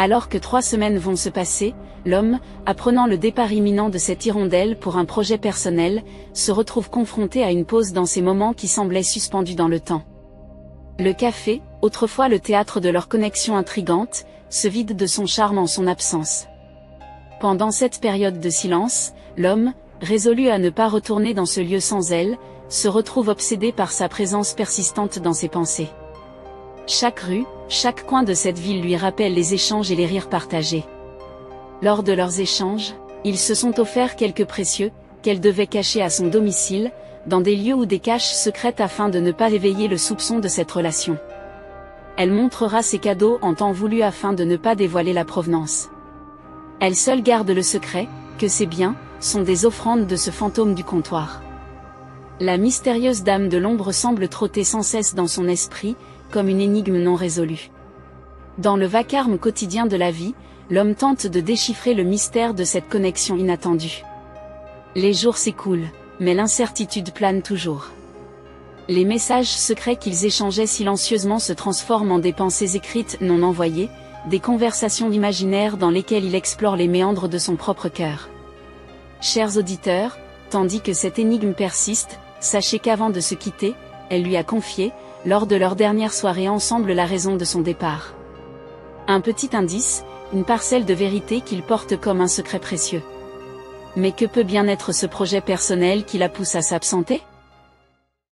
Alors que 3 semaines vont se passer, l'homme, apprenant le départ imminent de cette hirondelle pour un projet personnel, se retrouve confronté à une pause dans ces moments qui semblaient suspendus dans le temps. Le café, autrefois le théâtre de leur connexion intrigante, se vide de son charme en son absence. Pendant cette période de silence, l'homme, résolu à ne pas retourner dans ce lieu sans elle, se retrouve obsédé par sa présence persistante dans ses pensées. Chaque rue, chaque coin de cette ville lui rappelle les échanges et les rires partagés. Lors de leurs échanges, ils se sont offerts quelques précieux, qu'elle devait cacher à son domicile, dans des lieux ou des caches secrètes afin de ne pas éveiller le soupçon de cette relation. Elle montrera ses cadeaux en temps voulu afin de ne pas dévoiler la provenance. Elle seule garde le secret, que ses biens, sont des offrandes de ce fantôme du comptoir. La mystérieuse dame de l'ombre semble trotter sans cesse dans son esprit, comme une énigme non résolue. Dans le vacarme quotidien de la vie, l'homme tente de déchiffrer le mystère de cette connexion inattendue. Les jours s'écoulent, mais l'incertitude plane toujours. Les messages secrets qu'ils échangeaient silencieusement se transforment en des pensées écrites non envoyées, des conversations imaginaires dans lesquelles il explore les méandres de son propre cœur. Chers auditeurs, tandis que cette énigme persiste, sachez qu'avant de se quitter, elle lui a confié, lors de leur dernière soirée ensemble, la raison de son départ. Un petit indice, une parcelle de vérité qu'il porte comme un secret précieux. Mais que peut bien être ce projet personnel qui la pousse à s'absenter ?